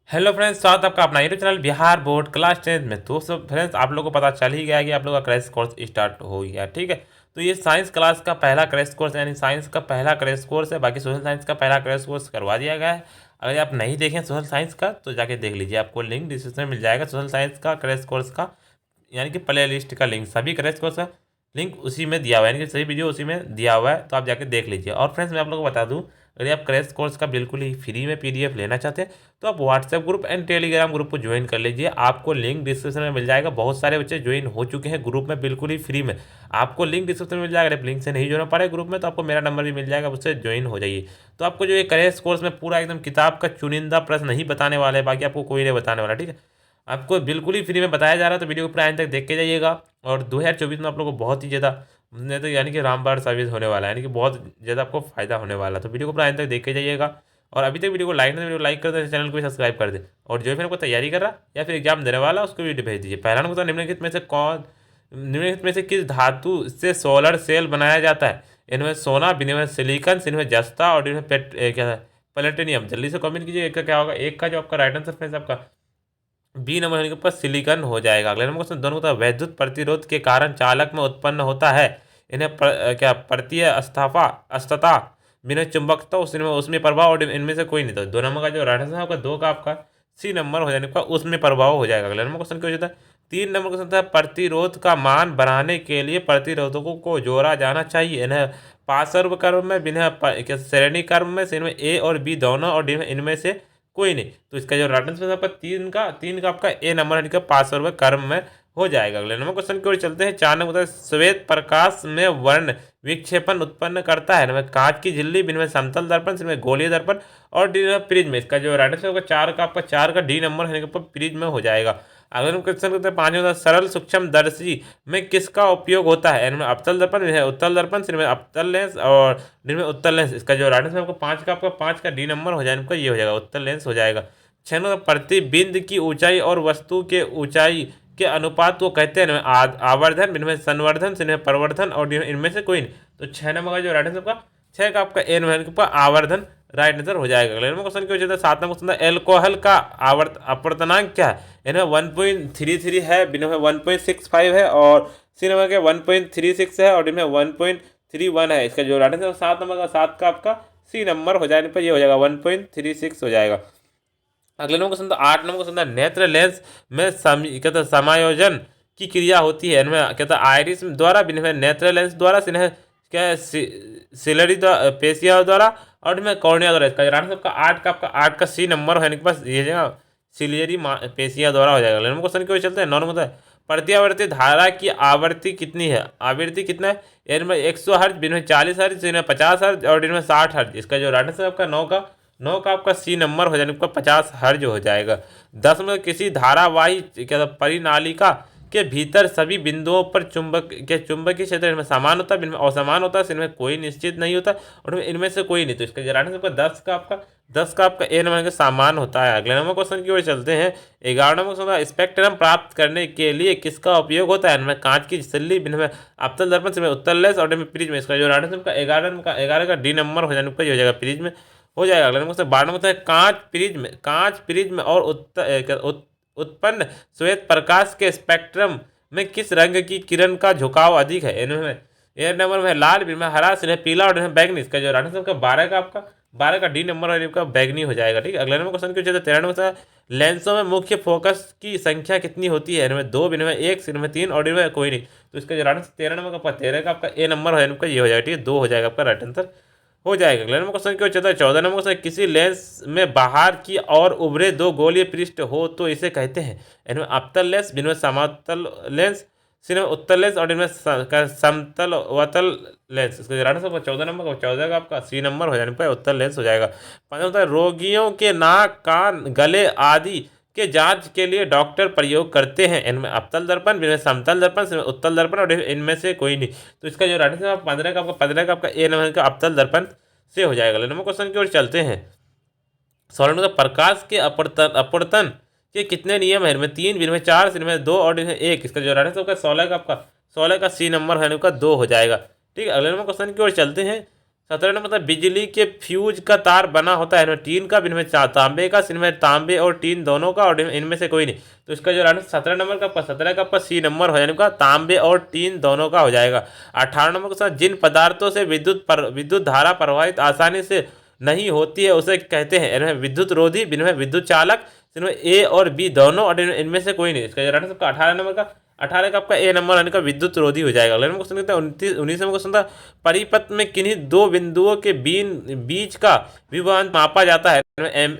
Hello friends, स्वागत है आपका अपना YouTube channel Bihar board class 10 में। तो सब फ्रेंड्स, आप लोगों को पता चल ही गया कि आप लोगों का क्रैश कोर्स स्टार्ट हो गया। ठीक है, तो ये साइंस क्लास का पहला क्रैश कोर्स यानी साइंस का पहला क्रैश कोर्स है। बाकी सोशल साइंस का पहला क्रैश कोर्स करवा दिया गया है। अगर आप नहीं देखें सोशल साइंस का तो जाके देख लीजिए, आपको लिंक डिस्क्रिप्शन में मिल जाएगा सोशल साइंस का क्रैश कोर्स का, यानी कि प्ले लिस्ट का लिंक। सभी क्रैश कोर्स का लिंक उसी में दिया हुआ है, यानी कि सभी वीडियो उसी में दिया हुआ है, तो आप जाके देख लीजिए। और फ्रेंड्स, मैं आप लोगों को बता दूं, अगर आप क्रैश कोर्स का बिल्कुल ही फ्री में पीडीएफ लेना चाहते हैं तो आप WhatsApp group and Telegram group को ज्वाइन कर लीजिए। आपको लिंक डिस्क्रिप्शन में मिल जाएगा। बहुत सारे बच्चे ज्वाइन हो चुके हैं ग्रुप में बिल्कुल ही फ्री में। आपको लिंक डिस्क्रिप्शन में मिल जाएगा। अगर लिंक से नहीं जुड़ना पड़े ग्रुप में तो आपको मेरा नंबर भी मिल जाएगा, उससे ज्वाइन हो जाइए। तो आपको जो ये क्रैश कोर्स में पूरा एकदम किताब का चुनिंदा प्रश्न नहीं बताने वाले, बाकी आपको कोई नहीं बताने वाला। ठीक है, आपको बिल्कुल ही फ्री में बताया जा रहा है, तो वीडियो को पूरा एंड तक देख के जाइएगा। और 2024 में आप लोगों को बहुत ही ज़्यादा नहीं तो यानी कि रामबाण साबित होने वाला है, यानी कि बहुत ज़्यादा आपको फायदा होने वाला है। तो वीडियो को पूरा एंड तक देख के जाइएगा। और अभी तक वीडियो को लाइक नहीं, वीडियो लाइक कर दे, चैनल को भी सब्सक्राइब कर दे। और जो भी आपको तैयारी कर रहा या फिर एग्जाम देने वाला उसको भी भेज दीजिए। पहला नंबर, निम्नलिखित में से किस धातु से सोलर सेल बनाया जाता है? इनमें सोना, इनमें सिलिकन, इनमें जस्ता और इनमें क्या है, प्लेटिनियम। जल्दी से कमेंट कीजिए, एक का क्या होगा। एक का जो आपका राइट आंसर फ्रेंड्स आपका बी नंबर होने के ऊपर सिलिकॉन हो जाएगा। अगले नंबर क्वेश्चन, दोनों का वैद्युत प्रतिरोध के कारण चालक में उत्पन्न होता है। इन्हें क्या परतीय अस्तता, बिना चुंबकता, उसमें प्रभाव और इनमें से कोई नहीं। तो दो नंबर का जो राइट आंसर है आपका दो का आपका सी नंबर हो जाने का उसमें प्रभाव हो जाएगा। अगले नंबर क्वेश्चन क्या हो जाता है? तीन नंबर क्वेश्चन था, प्रतिरोध का मान बढ़ाने के लिए प्रतिरोधकों को जोड़ा जाना चाहिए। इन्हें पार्श्व क्रम में, बिना श्रेणी क्रम में, इनमें ए और बी दोनों और डी में इनमें से कोई नहीं। तो इसका जो राइट आंसर आपका तीन का आपका ए नंबर का 500 कर्म में हो जाएगा। अगले नंबर क्वेश्चन की ओर चलते हैं। 4 नंबर श्वेत प्रकाश में वर्ण विक्षेपण उत्पन्न करता है। इनमें कांच की झिल्ली, इनमें समतल दर्पण, इनमें गोलीय दर्पण और डी में प्रिज्म। इसका जो राइट आंसर होगा चार का डी नंबर होने के ऊपर प्रिज्म में हो जाएगा। अगले नंबर क्वेश्चन करते हैं 5 नंबर, सरल सूक्ष्म दर्शी में किसका उपयोग होता है? इनमें अवतल दर्पण, इनमें उत्तल दर्पण, इनमें अवतल लेंस और इनमें उत्तल लेंस। इसका जो राइट आंसर आपको पाँच का डी नंबर हो जाएगा, ये हो जाएगा उत्तल लेंस हो जाएगा। 6 नंबर, प्रतिबिंब की ऊंचाई और वस्तु के ऊंचाई के अनुपात को कहते हैं। इनमें आवर्धन, इनमें संवर्धन, इनमें प्रवर्धन और इनमें से कोई नहीं। तो 6 नंबर का जो राइट आंसर आपका 6 का आपका ए नंबर के ऊपर आवर्धन राइट आंसर हो जाएगा। अगले नंबर क्वेश्चन क्या हो जाता है? 7 नंबर क्वेश्चन, एल्कोहल का अपवर्तनांक क्या है? इनमें 1.33 है, इनमें 1.65 है और सी नंबर के 1.36 है और इनमें 1.31 है। इसका जो राइट आंसर 7 नंबर का 7 का आपका सी नंबर हो जाने पर ये हो जाएगा 1.36 हो जाएगा। अगले नंबर क्वेश्चन, 8 नंबर क्वेश्चन, नेत्र लेंस में कहते हैं समायोजन की क्रिया होती है। इनमें कहता है आइरिस द्वारा, इनमें नेत्र लेंस द्वारा, इन्हें क्या है सिलरी पेशिया द्वारा और इनमें कॉर्निया द्वारा। इसका राइट आंसर आपका 8 का सी नंबर है, बस ये जगह सिलियरी पेशिया द्वारा हो जाएगा। अगले नंबर क्वेश्चन की ओर चलते हैं। 9 नंबर, प्रत्यावर्ती धारा की आवृत्ति कितनी है? आवृत्ति कितना है? इनमें 100 हर्ज, इनमें 40 हर्ज, इनमें 50 हर्ज और इनमें 60 हर्ज। इसका जो राइट आंसर आपका 9 का आपका सी नंबर हो जाने पर 50 हर्ज हो जाएगा। 10 में, किसी धारावाही क्या परिनालिका के भीतर सभी बिंदुओं पर चुंबकीय क्षेत्र इनमें समान होता है, इनमें असमान होता है, इनमें कोई निश्चित नहीं होता और इनमें से कोई नहीं। तो इसका राइट आंसर 10 का आपका ए नंबर का सामान होता है। अगले नंबर क्वेश्चन की ओर चलते हैं। 11 नंबर क्वेश्चन, स्पेक्ट्रम प्राप्त करने के लिए किसका उपयोग होता है? इनमें कांच की झिल्ली, इनमें अवतल दर्पण, इनमें उत्तल लेंस और इनमें प्रिज्म। इसका जो राइट आंसर का 11 का डी नंबर हो जाने पर ये हो जाएगा प्रिज्म हो जाएगा। अगले नंबर 12 नंबर कांच प्रिज्म और उत्पन्न श्वेत प्रकाश के स्पेक्ट्रम में किस रंग की किरण का झुकाव अधिक है? इनमें ए नंबर में लाल, इनमें हरा, इनमें पीला और इनमें बैंगनी। इसका जो राइट आंसर का 12 का डी नंबर और इनका बैंगनी हो जाएगा। ठीक है, अगले नंबर क्वेश्चन क्यों 13 नंबर, लेंसों में मुख्य फोकस की संख्या कितनी होती है? इनमें 2, इनमें 1, इनमें 3 और इनमें कोई नहीं। तो इसका जो राइट आंसर 13 नंबर का 13 का आपका ए नंबर हो जाएगा, ये हो जाएगा। ठीक है, 2 हो जाएगा आपका राइट आंसर हो जाएगा। अगले नंबर क्वेश्चन क्यों चलता है? 14 नंबर क्वेश्चन, किसी लेंस में बाहर की और उभरे दो गोलीय पृष्ठ हो तो इसे कहते हैं। इनमें अवतल लेंस, इनमें समतल लेंस, इनमें उत्तल लेंस और इनमें समतल वतल लेंस। इसका राइट आंसर 14 नंबर 14 का आपका सी नंबर हो जाने पर उत्तल लेंस हो जाएगा। 15 होता है, रोगियों के नाक, कान, गले आदि के जांच के लिए डॉक्टर प्रयोग करते हैं। इनमें अवतल दर्पण, इनमें समतल दर्पण, इनमें उत्तल दर्पण और इनमें से कोई नहीं। तो इसका जो राइट आंसर 15 का आपका ए नंबर का अवतल दर्पण से हो जाएगा। नंबर क्वेश्चन की ओर चलते हैं। 16 नंबर, प्रकाश के अपवर्तन के कितने नियम है? इनमें 3, इनमें 4, इनमें 2 और इनमें 1। इसका जो राइट आंसर होगा 16 का आपका 16 का सी नंबर है, 2 हो जाएगा। ठीक है, अगले नंबर क्वेश्चन की ओर चलते हैं। 17 नंबर मतलब बिजली के फ्यूज का तार बना होता है इनमें टीन का, इनमें तांबे का, इनमें तांबे और टीन दोनों का, और इनमें से कोई नहीं। तो इसका जो आंसर 17 नंबर का 17 का आपका सी नंबर हो जाएगा, तांबे और टीन दोनों का हो जाएगा। 18 नंबर के साथ जिन पदार्थों से विद्युत धारा प्रवाहित आसानी से नहीं होती है उसे कहते हैं, इनमें विद्युत रोधी, इनमें विद्युत चालक, इनमें ए और बी दोनों, और इनमें से कोई नहीं। इसका जो आंसर आपका 18 नंबर का 18 का आपका ए नंबर आने का विद्युत रोधी हो जाएगा। अगला नंबर क्वेश्चन कहता है 19 नंबर क्वेश्चन था, परिपथ में किन्हीं दो बिंदुओं के बीच का विभवांतर मापा जाता है,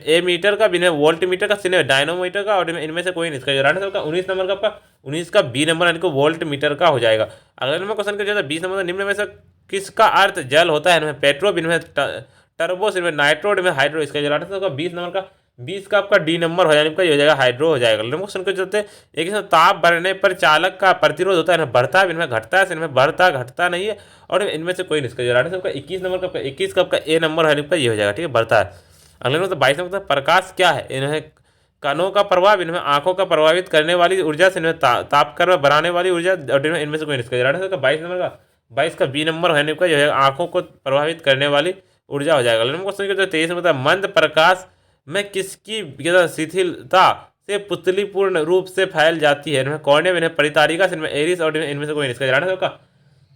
ए मीटर का, बिना वोल्ट मीटर का, सिने डायनोमीटर का, और इनमें से कोई नहीं। इसका जो आंसर का 19 नंबर का आपका 19 का बी नंबर यानी कि वोल्ट मीटर का हो जाएगा। अगला नंबर क्वेश्चन का 20 नंबर, निम्न में से किसका अर्थ जल होता है, इनमें पेट्रो, इनमें टर्बो, इनमें नाइट्रो, इनमें हाइड्रो। इसका जो आंसर का 20 नंबर का 20 का आपका डी नंबर हो जाएगा, ये हो जाएगा हाइड्रो हो जाएगा। क्वेश्चन को चलते एक ही ताप बढ़ने पर चालक का प्रतिरोध होता है, इनमें बढ़ता है, इनमें घटता है, इनमें बढ़ता घटता नहीं है, और इनमें से कोई नहीं। इसका जो आंसर का 21 नंबर का 21 का आपका ए नंबर है, ये हो जाएगा, ठीक है, बढ़ता है। अगले नंबर 22 नंबर प्रकाश क्या है, इन्हें कणों का प्रभाव, इनमें आंखों का प्रभावित करने वाली ऊर्जा से, इनमें तापक्रम बढ़ाने वाली ऊर्जा, और इनमें से कोई नहीं। इसका आंसर का 22 नंबर का 22 का बी नंबर है, जो है आंखों को प्रभावित करने वाली ऊर्जा हो जाएगा। अगले क्वेश्चन जो 23 में मंद प्रकाश में किसकी शिथिलता से पुतली पूर्ण रूप से फैल जाती है, इनमें कॉर्नियम, इन्हें परितारिका, इनमें एरिस, और इनमें से कोई नहीं। इसका आंसर का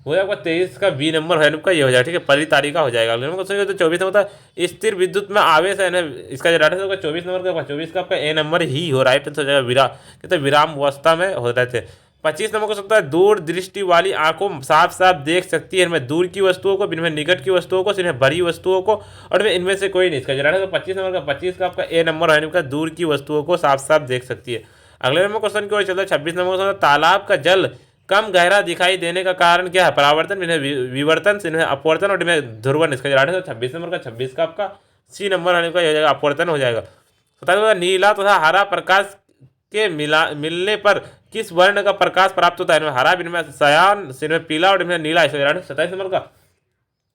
हो जाएगा 23 का बी नंबर है, ये हो जाएगा, ठीक है, परितारिका हो जाएगा। अगले क्वेश्चन तो 24 नंबर था, स्थिर विद्युत में आवेश है, इसका जो आंसर होगा 24 नंबर का 24 का आपका ए नंबर ही हो राइट आंसर हो जाएगा, कहते विराम अवस्था में हो रहे थे। 25 नंबर को सकता है, दूर दृष्टि वाली आंखों साफ साफ देख सकती है, इनमें दूर की वस्तुओं को, इनमें निकट की वस्तुओं को, इनमें बड़ी वस्तुओं को, और इनमें से कोई नहीं। इसका जो आंसर 25 नंबर का 25 का आपका ए नंबर है, दूर की वस्तुओं को साफ साफ देख सकती है। अगले नंबर क्वेश्चन की ओर चलता है 26 नंबर क्वेश्चन, तालाब का जल कम गहरा दिखाई देने का कारण क्या है, परावर्तन, इन्हें विवर्तन, इन्हें अपवर्तन, और इन्हें ध्रुवन। इसका जो 26 नंबर का 26 का आपका सी नंबर आने का हो जाएगा, अपवर्तन हो जाएगा। 27 नीला तथा हरा प्रकाश के मिलने पर किस वर्ण का प्रकाश प्राप्त होता है, इनमें हरा, इनमें सयान, इनमें पीला, और इनमें नीला। इसका 27 नंबर का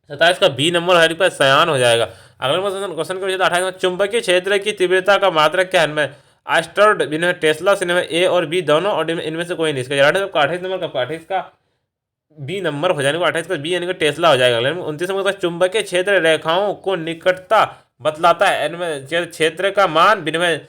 27 का बी नंबर हरी पर सयान हो जाएगा। अगला क्वेश्चन का 28 चुंबकीय क्षेत्र की तीव्रता का मात्रक क्या है, इनमें एस्टर्ड, इनमें टेस्ला, इनमें ए और बी दोनों, और इनमें से कोई नहीं। इसका 28 नंबर का 28 का बी नंबर हो जाएगा, 28 का बी यानी कि टेस्ला हो जाएगा। 29 नंबर का चुंबकीय क्षेत्र रेखाओं को निकटता बतलाता है, इनमें क्षेत्र का मान, इनमें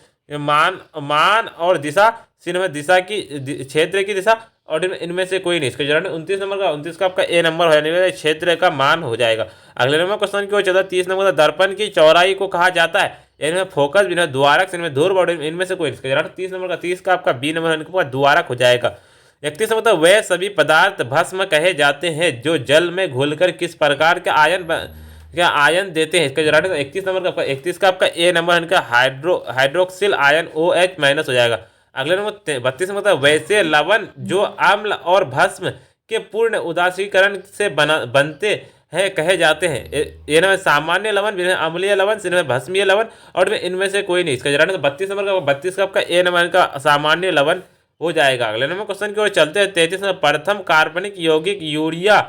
मान और दिशा, इनमें दिशा की क्षेत्र की दिशा, और इनमें से कोई नहीं। इसका 29 नंबर का 29 का आपका ए नंबर है, क्षेत्र का मान हो जाएगा। अगले नंबर क्वेश्चन की ओर चलता है 30 नंबर का दर्पण की चौड़ाई को कहा जाता है, इनमें फोकस, इनमें द्वारक, इनमें ध्रुव, और इनमें से कोई नहीं। 30 नंबर का 30 का आपका बी नंबर द्वारक हो जाएगा। 31 नंबर वह सभी पदार्थ भस्म कहे जाते हैं जो जल में घुलकर किस प्रकार के आयन देते हैं। इसका 31 नंबर का 31 का आपका ए नंबर इनका हाइड्रोक्सिल आयन OH माइनस हो जाएगा। अगले नंबर 32 नंबर वैसे लवण जो अम्ल और भस्म के पूर्ण उदासीकरण से बनते हैं कहे जाते हैं, इनमें सामान्य लवण, इनमें अम्लीय लवण, इनमें भस्मीय लवण, और इनमें से कोई नहीं। इसका 32 नंबर का 32 का आपका ए नंबर का सामान्य लवण हो जाएगा। अगले नंबर क्वेश्चन की ओर चलते हैं 33 में प्रथम कार्बनिक यौगिक यूरिया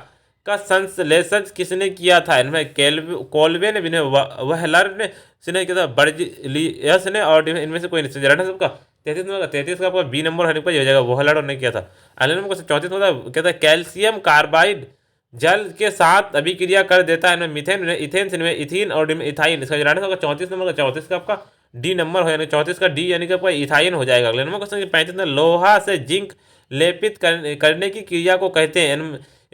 का संश्लेषण किसने किया था, इनमें कोल्वे ने, वहलर ने, किया था बर्जिलियस ने, और इनमें से कोई नहीं। 33 का आपका बी नंबर होने पर हो जाएगा, वहलर ने किया था। अगले नंबर क्वेश्चन 34 में कहता है कैल्शियम कार्बाइड जल के साथ अभिक्रिया कर देता है, इनमें मीथेन, इथेन, इनमें इथीन, और इथाइन। इसका 34 नंबर का 34 का आपका डी नंबर हो, यानी 34 का डी यानी कि आपका इथाइन हो जाएगा। अगले नंबर क्वेश्चन 35 में लोहा से जिंक लेपित करने की क्रिया को कहते हैं,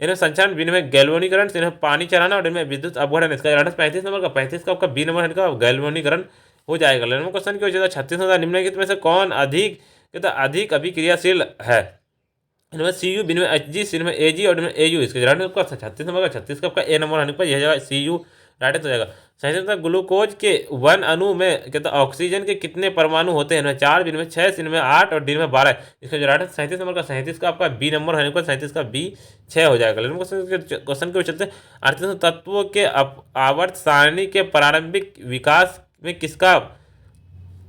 इनमें संचरण, इनमें गैल्वेनीकरण, इनमें पानी चढ़ाना, और इनमें विद्युत अपघटन। इसका 35 नंबर का 35 का आपका बी नंबर इनका गैल्वेनीकरण हो जाएगा। अगले नंबर क्वेश्चन की वजह 36 निम्नलिखित में से कौन अधिक अभिक्रियाशील है, इनमें CU, इनमें HG, इनमें AG, और इनमें AU। इसके 36 नंबर का 36 का आपका ए नंबर आने पर यह जाएगा CU राइट हो जाएगा। 37 ग्लूकोज के 1 अणु में कहता ऑक्सीजन के कितने परमाणु होते हैं, इनमें 4, इनमें 6, इनमें 8, और इनमें 12। इसका जो 37 नंबर का 37 का आपका बी नंबर होने पर 37 का बी 6 हो जाएगा। क्वेश्चन के चलते 38 तत्वों के आवर्त सारणी के प्रारंभिक विकास में किसका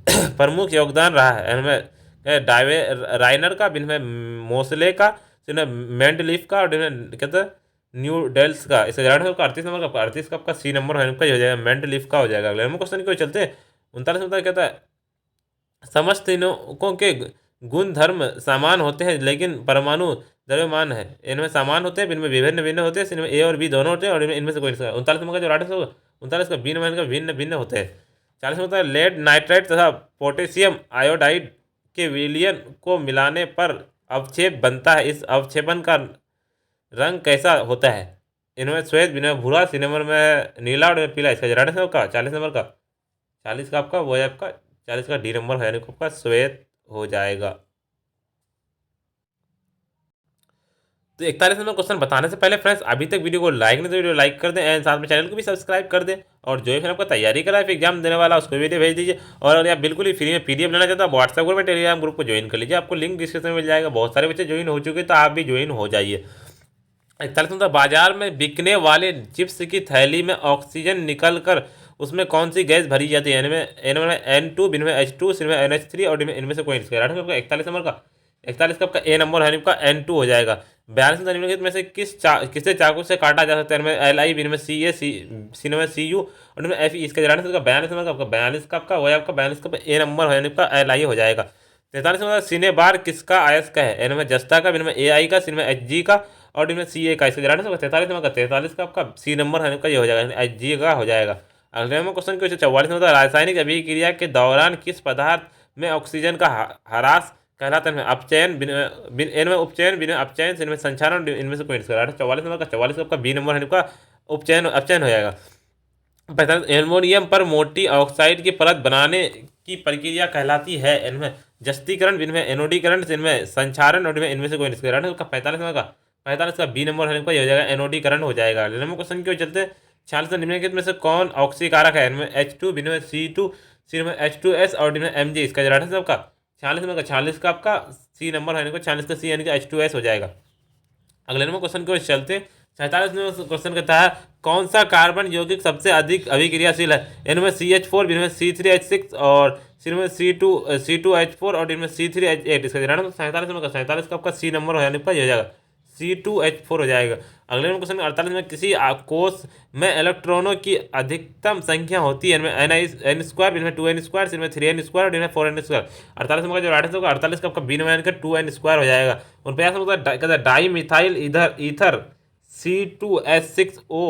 प्रमुख योगदान रहा है, इनमें राइनर का, इनमें मोसले का, इनमें मेंडलीफ का, और इनमें कहते हैं न्यूडेल्स का। इसका 38 नंबर का 38 का आपका सी नंबर है, हो जाएगा, मेंडलीफ का हो जाएगा। अगले क्वेश्चन को चलते 39 कहता है समस्त तीनों के गुण धर्म समान होते हैं लेकिन परमाणु द्रव्यमान है। इनमें समान होते हैं, इनमें विभिन्न भिन्न होते हैं, इनमें ए और बी दोनों होते हैं और इनमें से कोई नहीं। 39 नंबर का जो राइट आंसर होगा 39 का बी नंबर का भिन्न भिन्न होते हैं। 40 होता है लेड नाइट्राइट तथा पोटेशियम आयोडाइड के विलयन को मिलाने पर अवक्षेप बनता है। इस अवक्षेपन का रंग कैसा होता है? इनमें श्वेत, इनमें भूरा, सी नंबर में नीला और इनमें पीला। इसका राइट आंसर का 40 नंबर का 40 का आपका वो है आपका 40 का डी नंबर है, यानी कि आपका श्वेत हो जाएगा। तो 41 नंबर क्वेश्चन बताने से पहले फ्रेंड्स अभी तक वीडियो को लाइक नहीं तो वीडियो लाइक कर दें एंड साथ में चैनल को भी सब्सक्राइब कर दें। और जो भी फिर आपको तैयारी करा है फिर एग्जाम देने वाला उसको वीडियो भेज दीजिए। और अगर आप बिल्कुल ही फ्री में पीडीएफ लेना चाहते हैं व्हाट्सएप ग्रुप में टेलीग्राम ग्रुप को ज्वाइन कर लीजिए, आपको लिंक डिस्क्रिप्शन में मिल जाएगा। बहुत सारे बच्चे ज्वाइन हो चुके हैं तो आप भी ज्वाइन हो जाइए। 41 नंबर बाजार में बिकने वाले चिप्स की थैली में ऑक्सीजन निकल कर उसमें कौन सी गैस भरी जाती है? इनमें N2, इनमें H2, इनमें NH3 और इनमें से कोई नहीं। 41 नंबर का 41 का आपका ए नंबर है, आपका N2 हो जाएगा। 42 निम्नलिखित में से किसे चाकू से काटा जा सकता है? इनमें LI, इनमें CA, सी में CU और इनमें FE। इसका 42 नंबर का आपका 42 का आपका वो है आपका 42 का ए नंबर हो यानी आपका LI हो जाएगा। 43 नंबर सीने बार किसका अयस्क है? इनमें जस्ता का, इनमें AI का, इनमें HG का और इनमें CA का। इसका 43 नंबर का 43 का आपका सी नंबर है आपका ये हो जाएगा, HG का हो जाएगा। अगले नंबर क्वेश्चन क्वेश्चन 44 में रासायनिक अभिक्रिया के दौरान किस पदार्थ में ऑक्सीजन का ह्रास कहलाता है? अपचयन, इनमें उपचयन, अपचयन, इनमें संचारण, इनमें से कोई नहीं। 44 नंबर का 44 का बी नंबर है आपका उपचयन अपचयन हो जाएगा। 45 एल्युमिनियम पर मोटी ऑक्साइड की परत बनाने की प्रक्रिया कहलाती है? इनमें जस्तीकरण, इनमें एनोडीकरण, इनमें संचारण और इनमें से कोई नहीं। 45 नंबर का 45 का बी नंबर है ये हो जाएगा, एनोडीकरण हो जाएगा। नंबर क्वेश्चन क्यों चलते हैं 46 निम्नलिखित में से कौन ऑक्सीकारक है? इनमें H2, इनमें C2, इनमें H2S और इनमें Mg। इसका राइट आंसर आपका 46 नंबर का 46 का आपका सी नंबर है 46 का सी यानी कि H2S हो जाएगा। अगले नंबर क्वेश्चन को चलते 47 नंबर क्वेश्चन कहता है कौन सा कार्बन यौगिक सबसे अधिक अभिक्रियाशील है? इनमें CH4, इनमें C3H6 और इनमें C2H4 और इनमें C3H8। इसका 47 नंबर का 47 का आपका सी नंबर हो यानी कि हो जाएगा C2H4 हो जाएगा। अगले नंबर क्वेश्चन 48 में किसी कोष में इलेक्ट्रॉनों की अधिकतम संख्या होती है? इनमें N स्क्वायर, इनमें 2N स्क्वायर, इनमें 3N स्क्वायर और इनमें 4N स्क्वायर। 48 नंबर का जो राइट आंसर होगा 48 का आपका बी नंबर का 2N स्क्वायर हो जाएगा। 49 number di methyl ether C2H6O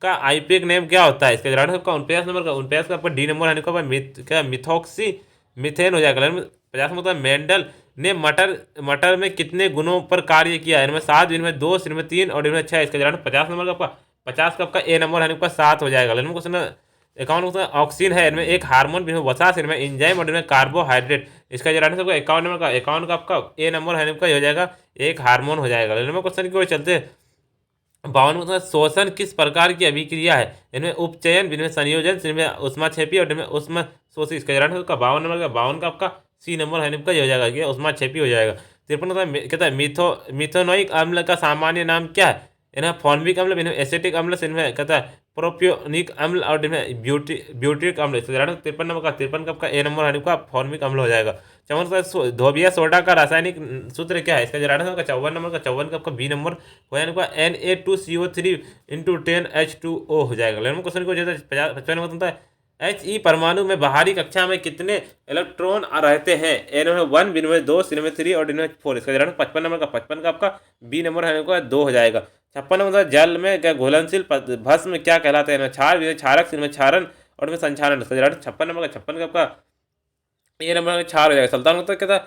का आईपीएक नेम क्या होता है? इसका राइट आंसर 49 नंबर का 49 का आपका डी नंबर है मिथॉक्सी मिथेन हो जाएगा। 50 नंबर मेंडल ने मटर में कितने गुणों पर कार्य किया है? इनमें 7, इनमें 2, इनमें 3 और इनमें 6। इसका जवाब 50 नंबर का आपका 50 का आपका ए नंबर है आपका 7 हो जाएगा। इनमें क्वेश्चन 51 क्वेश्चन ऑक्सीजन है, इनमें एक हार्मोन, इनमें वसा, इनमें एंजाइम और इनमें कार्बोहाइड्रेट। इसका जवाब सबका 51 नंबर का 51 का आपका ए नंबर है आपका हो जाएगा एक हार्मोन हो जाएगा। इनमें क्वेश्चन की ओर चलते 52 में शोषण किस प्रकार की अभिक्रिया है? इनमें उपचयन, इनमें संयोजन, इनमें उष्माक्षेपी और इनमें उष्मा शोषी। इसका जवाब का 52 नंबर का 52 का आपका सी नंबर है आपका ये हो जाएगा, ये उष्माक्षेपी हो जाएगा। 53 कहता है मिथेनोइक अम्ल का सामान्य नाम क्या है? इन्हें फॉर्मिक अम्ल, इन्हें एसिटिक अम्ल, इनमें कहता है प्रोपियोनिक अम्ल और इनमें ब्यूटिक अम्ल। इसका जवाब 53 नंबर का 53 का आपका ए नंबर है आपका फॉर्मिक अम्ल हो जाएगा। 54 धोबिया सोडा का रासायनिक सूत्र क्या है? इसका जवाब है 54 नंबर का 54 का आपका बी नंबर हो जाएगा Na2CO3 × 10H2O हो जाएगा। क्वेश्चन को 55 नंबर होता है He परमाणु में बाहरी कक्षा में कितने इलेक्ट्रॉन रहते हैं? इनमें 1, इनमें 2, इनमें 3 और इनमें 4। इसका जवाब 55 नंबर का 55 का आपका बी नंबर है 2 हो जाएगा। 56 नंबर जल में क्या घुलनशील भस्म क्या कहलाते हैं? इनमें क्षार, इनमें क्षारक, इनमें क्षारण और इनमें संचारण। इसका जवाब 56 नंबर का 56 का आपका ए नंबर क्षार हो जाएगा। 57 नंबर कहता है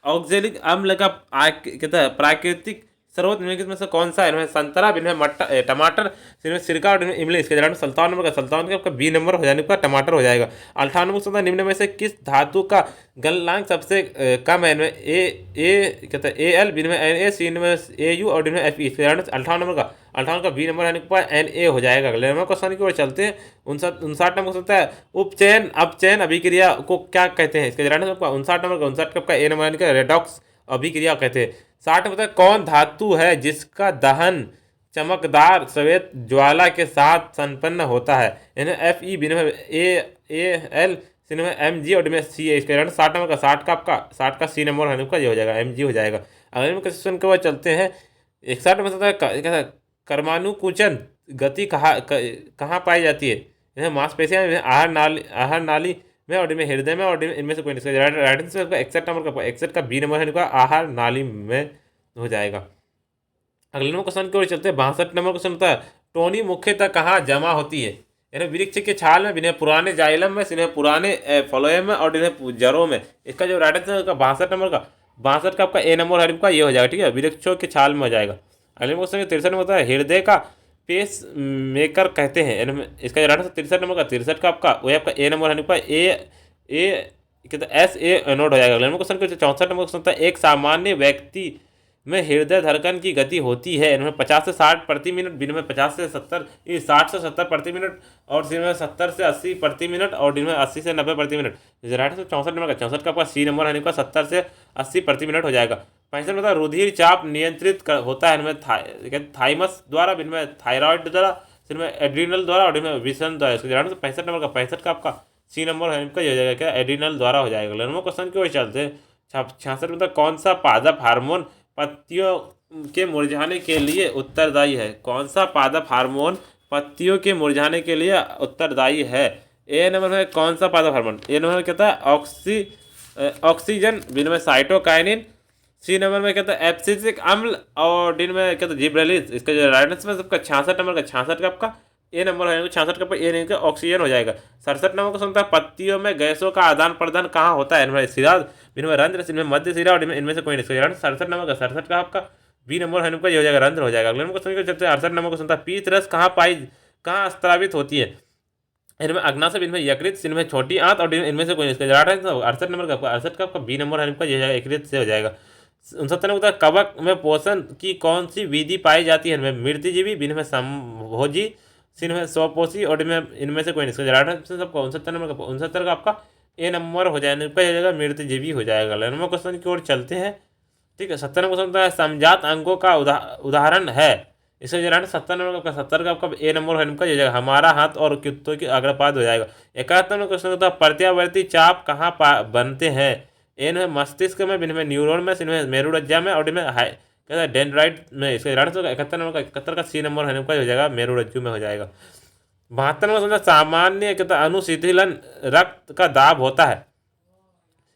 ऑक्जेलिक अम्ल का कहता है प्राकृतिक स्रोत निम्नलिखित में से कौन सा है? इनमें संतरा, इनमें टमाटर, इनमें सिरका और इनमें इमली। इसके जवाब 57 नंबर का 57 का आपका बी नंबर हो जाने का टमाटर हो जाएगा। 58 नंबर निम्न में से किस धातु का गलनांक सबसे कम है? इनमें ए कहता है Al, इनमें Na, सी इनमें Au और इनमें Fe। इसके जवाब 58 नंबर का 58 का बी नंबर है Na हो जाएगा। अगले नंबर क्वेश्चन की ओर चलते हैं 59 नंबर होता है उपचयन अपचयन अभिक्रिया को क्या कहते हैं? इसके जवाब 59 नंबर का 59 का आपका ए नंबर है रेडॉक्स अभिक्रिया कहते हैं। 60 में कौन धातु है जिसका दहन चमकदार श्वेत ज्वाला के साथ संपन्न होता है? इन्हें Fe, इनमें Al, इनमें Mg और इनमें Ca। इसका जवाब 60 नंबर का 60 का आपका 60 का सी नंबर है आपका ये हो जाएगा Mg हो जाएगा। अगले क्वेश्चन के बाद चलते हैं 61 में होता है कर्मानुकुचन गति कहाँ पाई जाती है? इन्हें मांसपेशियां, आहार नाली में और इनमें हृदय में और इनमें से कोई नहीं। राइट से एक्सेट नंबर का एक्सेट का बी नंबर है इनका आहार नाली में हो जाएगा। अगले नंबर क्वेश्चन की ओर चलते हैं। 62 नंबर क्वेश्चन होता है टोनी मुख्यतः कहाँ जमा होती है? यानी वृक्ष के छाल में, इन्हें पुराने जाइलम में, इन्हें पुराने फ्लोएम में और इन्हें जड़ों में। इसका जो राइट आंसर है 62 नंबर का, 62 का आपका ए नंबर है का ये हो जाएगा, ठीक है, वृक्षों के छाल में हो जाएगा। अगले क्वेश्चन 63 नंबर होता है हृदय का पेस मेकर कहते हैं। इसका जो राइट आंसर 63 नंबर का, 63 का आपका वही आपका ए नंबर है का ए कहते एस ए नोट हो जाएगा। अगले क्वेश्चन 64 नंबर क्वेश्चन होता है एक सामान्य व्यक्ति में हृदय धड़कन की गति होती है इनमें 50 से 60 प्रति मिनट, दिन में 50 से 70, 60 से 70 प्रति मिनट और दिन में 70 से 80 प्रति मिनट और दिन में 80 से 90 प्रति मिनट। राइट से 64 नंबर का, 64 का आपका सी नंबर है 70 से 80 प्रति मिनट हो जाएगा। 65 नंबर रुधिर चाप नियंत्रित होता है इनमें थाइमस द्वारा, इनमें थायराइड द्वारा, इनमें एड्रीनल द्वारा और इनमें विषण द्वारा। इसके राइट से 65 नंबर का, 65 का आपका सी नंबर है इनका ये हो जाएगा क्या, एड्रीनल द्वारा हो जाएगा। नंबर क्वेश्चन की ओर चलते हैं। 66 मतलब कौन सा पादप हार्मोन पत्तियों के मुरझाने के लिए उत्तरदायी है? कौन सा पादप हार्मोन पत्तियों के मुरझाने के लिए उत्तरदायी है? ए नंबर में कौन सा पादप हार्मोन? ए नंबर में कहता है ऑक्सीजन, बी में साइटोकाइनिन, सी नंबर में कहता है एब्सिसिक अम्ल और डी में कहता है जिब्रेलिस। इसका जो राइट आंसर है सबका 66 नंबर का, 66 का आपका ए नंबर है 66 का ए नहीं का ऑक्सीजन हो जाएगा। 67 नंबर को सुनता है पत्तियों में गैसों का आदान प्रदान कहाँ होता है? इनमें सिरा, इनमें रंध्र, इनमें मध्य सिरा और इनमें से कोई नहीं। 67 नंबर का, 67 का आपका बी नंबर है इनका ये हो जाएगा, रंध्र हो जाएगा। अगले नंबर क्वेश्चन चलते हैं। 68 नंबर को सुनता है पीत रस कहाँ स्त्रावित होती है? इनमें अग्नाशय, इनमें यकृत, इनमें छोटी आंत और इनमें से कोई नहीं। इसका राइट आंसर 68 नंबर का, 68 का आपका बी नंबर है इनका ये हो जाएगा, यकृत से हो जाएगा। 69 नंबर का कवक में पोषण की कौन सी विधि पाई जाती है? इनमें मृतजीवी, इनमें समभोजी, इनमें स्वपोषी और इनमें से कोई नहीं। राइट आंसर सबका 69 नंबर का, 69 का आपका ए नंबर हो जाएगा, मृतजीवी हो जाएगा। नंबर क्वेश्चन की ओर चलते हैं, ठीक है। 70 नंबर क्वेश्चन होता है समजात अंगों का उदाहरण है। इसका जो राइट 70 नंबर का, 70 का आपका ए नंबर है इनका ये जाएगा, हमारा हाथ और कुत्तों की अग्रपाद हो जाएगा। 71 नंबर क्वेश्चन होता है प्रत्यावर्ती चाप कहाँ बनते हैं? इनमें मस्तिष्क में, इनमें न्यूरॉन में, इनमें मेरुरज्जा में और इनमें कहता है डेंड्राइट में। इसका राइट आंसर 71 नंबर का, 71 का सी नंबर है इनका हो जाएगा, मेरुरज्जु में हो जाएगा। 72 नंबर समझा सामान्य कहता अनुशीतलन रक्त का दाब होता है।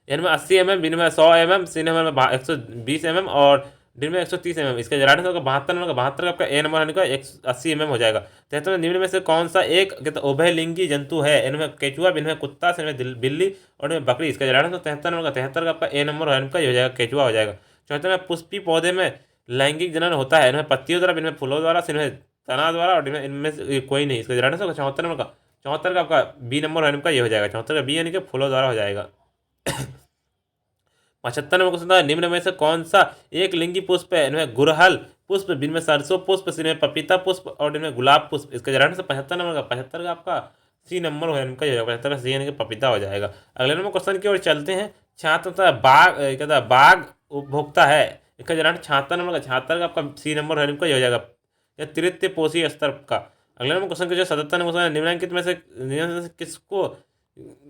इनमें 80 mm, इनमें 100 mm, सी नंबर में 120 mm और दिन में 130 mm। इसका राइट आंसर 72 नंबर का, 72 का आपका ए नंबर का 180 mm हो जाएगा। 73 निम्न में से कौन सा एक कहता उभयलिंगी जंतु है? इनमें केचुआ, इनमें कुत्ता, इनमें बिल्ली और इनमें बकरी। इसका राइट आंसर 73 नंबर का, 73 का आपका ए नंबर है इनका ये हो जाएगा, केचुआ हो जाएगा। 74 में पुष्पी पौधे में लैंगिक जनन होता है। इनमें पत्तियों द्वारा, इनमें फूलों द्वारा, इनमें तना द्वारा और इनमें से कोई नहीं। इसका राइट आंसर 74 नंबर का, 74 का आपका बी नंबर है इनका ये हो जाएगा, 74 का बी यानी कि फूलों द्वारा हो जाएगा। 75 नंबर क्वेश्चन था निम्न में से कौन सा एक लिंगी पुष्प है? इनमें गुड़हल पुष्प, इनमें सरसों पुष्प, इनमें पपीता पुष्प और इनमें गुलाब पुष्प। इसका जरा से 75 नंबर का, 75 का आपका सी नंबर हो इनका जो 75 का सी यानी कि पपीता हो जाएगा। अगले नंबर क्वेश्चन की ओर चलते हैं। छात्र बाघ कहता है बाघ उपभोक्ता है। इसका जरा 76 नंबर का, 76 का आपका सी नंबर है इनका ये हो जाएगा, या तृतीय पोषी स्तर का। अगले नंबर क्वेश्चन का जो 77 नंबर क्वेश्चन निम्नलिखित में से किसको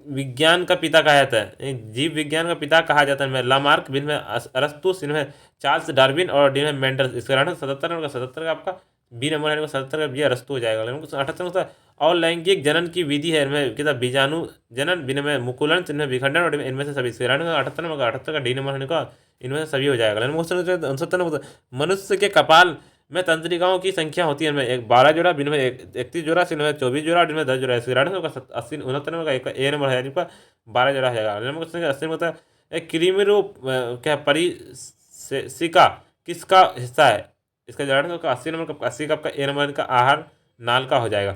विज्ञान का पिता कहा जाता है? जीव विज्ञान का पिता कहा जाता है। लामार्क, इनमें अरस्तु, इनमें चार्ल्स डार्विन और इनमें मेंडल। इसका राइट 77 नंबर का, 77 का आपका बी नंबर है 77 का बी अरस्तु हो जाएगा। 78 होता है और लैंगिक जनन की विधि है। इनमें कितना बीजाणु जनन, इनमें मुकुलन, इनमें विखंडन और इनमें से सभी। इसका राइट 78 नंबर का, 78 का डी नंबर है का इनमें से सभी हो जाएगा। 69 नंबर मनुष्य के कपाल में तंत्रिकाओं की संख्या होती है इनमें 12 जोड़ा, इनमें 31 जोड़ा, इनमें 24 जोड़ा और इनमें 10 जोड़ा। इसके राइट का 80 69 नंबर का ए नंबर है इनका 12 जोड़ा है। अगले नंबर क्वेश्चन 80 में होता है एक कृमि रूप क्या परिसिका किसका हिस्सा है? इसका राइट का 80 नंबर का, 80 का आपका ए नंबर का आहार नाल का हो जाएगा।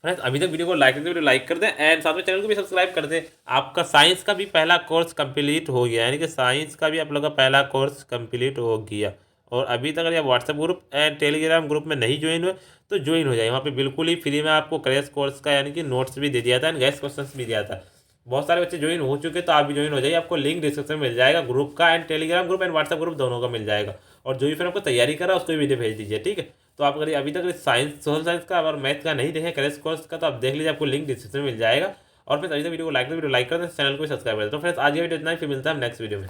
फ्रेंड्स अभी तक वीडियो को लाइक करते, वीडियो लाइक कर दें एंड साथ में चैनल को भी सब्सक्राइब कर दें। आपका साइंस का भी पहला कोर्स कंप्लीट हो गया, यानी कि साइंस का भी आप लोगों का पहला कोर्स कंप्लीट हो गया। और अभी तक अगर आप WhatsApp group and Telegram group में नहीं ज्वाइन हुए तो ज्वाइन हो जाए। वहाँ पे बिल्कुल ही फ्री में आपको क्रैश कोर्स का यानी कि नोट्स भी दे दिया था एंड गैस क्वेश्चन भी दिया था। बहुत सारे बच्चे ज्वाइन हो चुके तो आप भी ज्वाइन हो जाइए। आपको लिंक डिस्क्रिप्शन में मिल जाएगा, ग्रुप का and Telegram group and WhatsApp group दोनों का मिल जाएगा। और जो भी फिर आपको तैयारी करा उसको भी वीडियो भेज दीजिए, ठीक है। तो आप अगर अभी तक साइंस सोशल साइंस का और मैथ का नहीं देखें क्रैश कोर्स का तो आप देख लीजिए, आपको लिंक डिस्क्रिप्शन में मिल जाएगा। और फिर अभी तक वीडियो को लाइक कर दें, चैनल को भी सब्सक्राइब कर दें। तो फ्रेंड्स आज ये वीडियो इतना ही, फिर मिलता है नेक्स्ट वीडियो में।